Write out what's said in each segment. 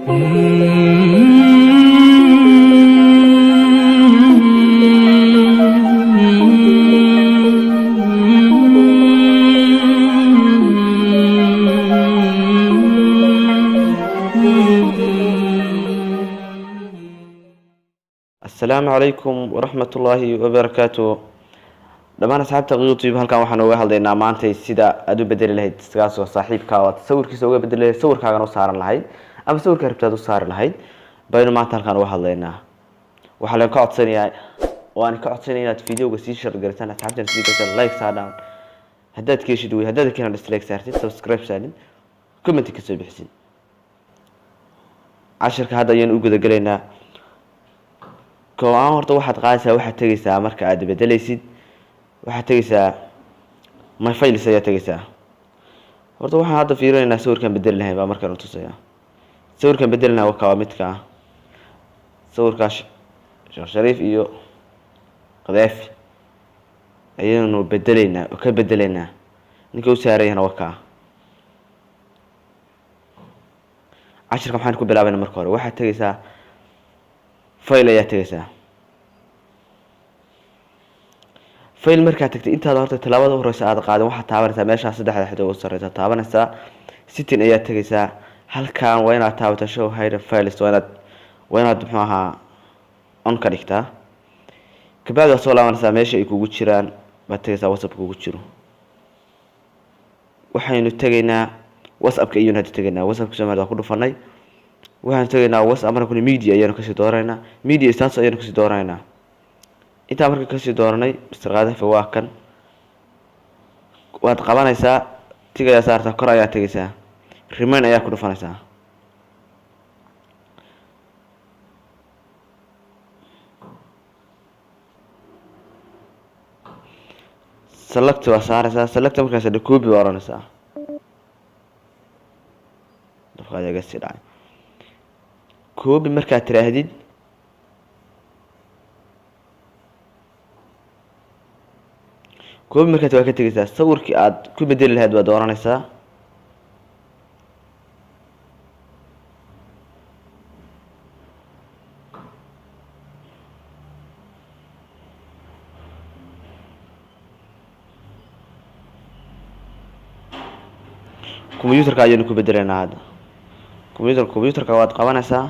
السلام عليكم ورحمة الله وبركاته. دمان أصحابتا يوتيوب halkan waxaan uga hadlaynaa maanta sida aad u bedeli lahayd iskaasoo saaxiibka aad sawirkiisa uga bedeli lahayd sawirkaaga u saaran lahayd ama sawirka rabtaad u saari lahayd baynu maanta halkan uga hadlaynaa. Waxa la ka codsanayaa waan ka codsanayaa inaad videoga sii share garitaan asxaabtan sii gashaan like saadaan haddaad ka heshid way haddaad kana dislike saartid subscribe saadin comment ka soo bixisid. Casharka hadda ayaan u guda galaynaa. Kooxaan horta waxaad qaadaysaa waxaad tagaysaa marka aad bedelaysid waxaad tagaysaa my files ayaa tagaysaa. Horta waxaan hadda fiirinaynaa sawirkan bedel lahayn baa markaan u tusayaa. Sawirkan bedelna waa midka sawirkaas Sheekh Shariif iyo Qadaafi ayaynu bedelaynaa oo ka bedelaynaa ninka u saarayna waa casharka waxaan ku bilaabaynaa marka hore waxaad tagaysaa file ayaa tagaysaa. file marka tagtay intaad horta talaabada horeysa aad qaadan waxa taabanaysaa meesha saddexda xidho ugu sareysa taabanaysaa setting ayaa tagaysaa halkaan waa inaad taabato show hide files waa inaad muxuu ahaa on ka dhigtaa kabacdi soo laabanaysaa meesha ay kugu jiraan baad tagaysaa WhatsApp kugu jiro waxaynu tagaynaa WhatsApp-ka iyo hadda tagaynaa WhatsApp-ka Soomaaliya ku dhufanay waxaan tagaynaa WhatsApp marka media ayaan ka sii dooraynaa media status ayaan ka sii dooraynaa inta marka ka sii dooranay Mr. Qadaafi waa kan waad qabanaysaa tigaya saarta kor ayaa tagaysaa remain ayaa ku dhufanaysaa select waa saaraysaa select markaas copy waa oranaysaa dafqaad ayaa si dhacay copy marka tiraahdid copy marka waa ka tagaysaa sawirkii aad ku bedeli lahayd waa dooranaysaa computerka ayaynu ku bedelaynaa hadda computerka waad qabanaysaa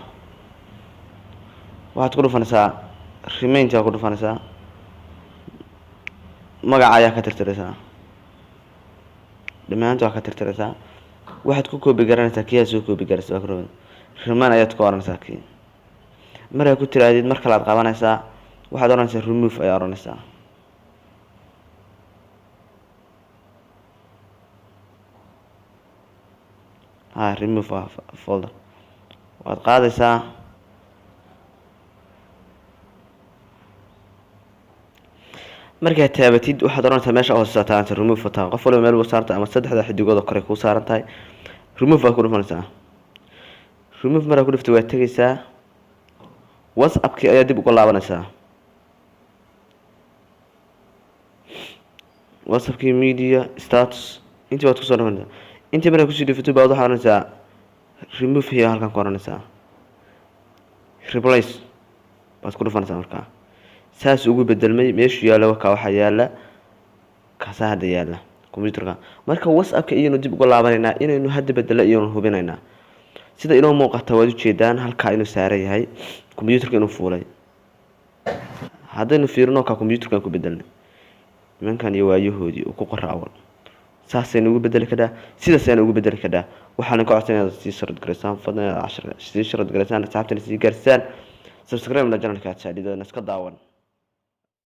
waxaad ku dhufanaysaa remain ku dhufanaysaa magaca ayaa ka tirtiraysaa dhamaantood ka tirtiraysaa waxaad ku copy garanaysaa kiyaas soo copy garaysaa remain ayaad ku oranaysaa kii marka ku tiraadid marka la qabanaysaa waxaad oranaysaa remove ayaa oranaysaa remove folder waad qaadaysaa marka taabatid waxaad oranaysaa meesha hoose taanta remove fata qof walba meel saarta ama saddexda xidigood kore ku saaran tahay remove ku dhufanaysaa remove marka ku dhufto waa tagaysaa WhatsApp-ki ayaa dib ugu laabanaysaa WhatsApp-ki media status intii waad ku soo dhawaanaysaa intii marka ku sii dhufto baad waxaad oranaysaa remove iyo halkan ku oranaysaa replace baad ku dhufanaysaa marka saas ugu bedelmay meeshu yaalo waxa yaala kaasa hadda yaala computerka marka WhatsApp-ka iyanu dib ugu laabanayna inaynu hadda bedelo iyo hubinayna sida inoo muuqata waad u jeedaan halka inuu saaran yahay computerka inuu fuulay haddaynu fiirino ka computerka ku bedelnay nimankan iyo waayahoodii uu ku qoraawan saasaynu ugu bedeli karaa sidaasaynu ugu bedeli karaa waxaan ka codsanayaa si shirad gareysaan fadlan 10 si shirad gareysaan asxaabtana si gaarsan subscribe la channelka aad saadidana iska daawan